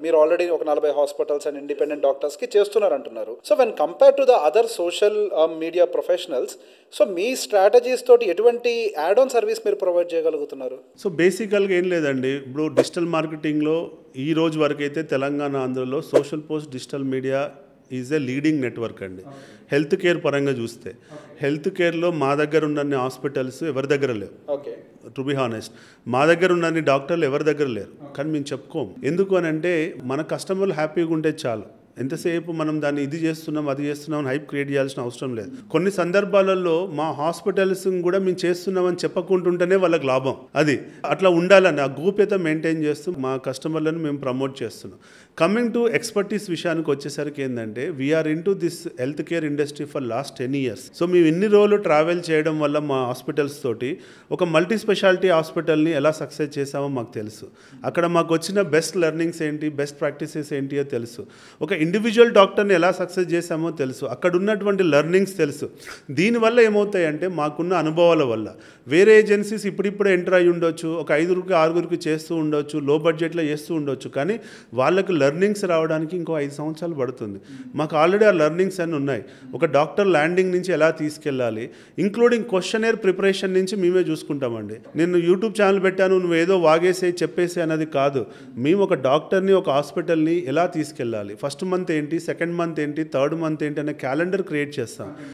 మీరు ఆల్రెడీ ఒక 40 hospitals and independent డాక్టర్స్కి చేస్తున్నారంటున్నారు. So when compare to the other social media professionals, so మీ స్ట్రాటజీస్ తోటి ఎటువంటి యాడ్ ఆన్ సర్వీస్ మీరు ప్రొవైడ్ చేయగలుగుతున్నారు? సో బేసికల్గా ఏం లేదండి, ఇప్పుడు డిజిటల్ మార్కెటింగ్లో ఈ రోజు వరకు అయితే తెలంగాణ, ఆంధ్రలో social post digital media is a leading network అండి. హెల్త్ కేర్ పరంగా చూస్తే హెల్త్ కేర్లో మా దగ్గర ఉన్న హాస్పిటల్స్ ఎవరి దగ్గర లేవు. ఓకే, టు బి హానెస్ట్, మా దగ్గర ఉన్న డాక్టర్లు ఎవరి దగ్గర లేరు. కానీ మేము చెప్పుకోము. ఎందుకు అని అంటే మన కస్టమర్లు హ్యాపీగా ఉంటే చాలు. ఎంతసేపు మనం దాన్ని ఇది చేస్తున్నాం అది చేస్తున్నాం అని హైప్ క్రియేట్ చేయాల్సిన అవసరం లేదు. కొన్ని సందర్భాలలో మా హాస్పిటల్స్ కూడా మేము చేస్తున్నామని చెప్పకుంటుంటేనే వాళ్ళకి లాభం. అది అట్లా ఉండాలని ఆ గోప్యత మెయింటైన్ చేస్తూ మా కస్టమర్లను మేము ప్రమోట్ చేస్తున్నాం. కమింగ్ టు ఎక్స్పర్టీస్ విషయానికి వచ్చేసరికి ఏంటంటే we are into this health care industry for last 10 years. So మేము ఇన్ని రోజులు ట్రావెల్ చేయడం వల్ల మా హాస్పిటల్స్ తోటి ఒక మల్టీ స్పెషాలిటీ హాస్పిటల్ని ఎలా సక్సెస్ చేసామో మాకు తెలుసు. అక్కడ మాకు వచ్చిన బెస్ట్ లెర్నింగ్స్ ఏంటి, బెస్ట్ ప్రాక్టీసెస్ ఏంటియో తెలుసు. ఒక ఇండివిజువల్ డాక్టర్ని ఎలా సక్సెస్ చేసామో తెలుసు. అక్కడ ఉన్నటువంటి లెర్నింగ్స్ తెలుసు. దీనివల్ల ఏమవుతాయంటే మాకున్న అనుభవాల వల్ల వేరే ఏజెన్సీస్ ఇప్పుడిప్పుడే ఎంటర్ అయ్యి ఉండొచ్చు, ఒక 5 6 చేస్తూ ఉండొచ్చు, లో బడ్జెట్లో చేస్తూ ఉండొచ్చు. కానీ వాళ్ళకు లెర్నింగ్స్ రావడానికి ఇంకో 5 సంవత్సరాలు పడుతుంది. మాకు ఆల్రెడీ ఆ లెర్నింగ్స్ అన్నీ ఉన్నాయి. ఒక డాక్టర్ ల్యాండింగ్ నుంచి ఎలా తీసుకెళ్ళాలి, ఇంక్లూడింగ్ క్వశ్చనర్ ప్రిపరేషన్ నుంచి మేమే చూసుకుంటామండి. నేను యూట్యూబ్ ఛానల్ పెట్టాను, నువ్వు ఏదో వాగేసే చెప్పేసి అన్నది కాదు. మేము ఒక డాక్టర్ని, ఒక హాస్పిటల్ని ఎలా తీసుకెళ్ళాలి, ఫస్ట్ మంత్ ఏంటి, సెకండ్ మంత్ ఏంటి, థర్డ్ మంత్ ఏంటి అనే క్యాలెండర్ క్రియేట్ చేస్తాం.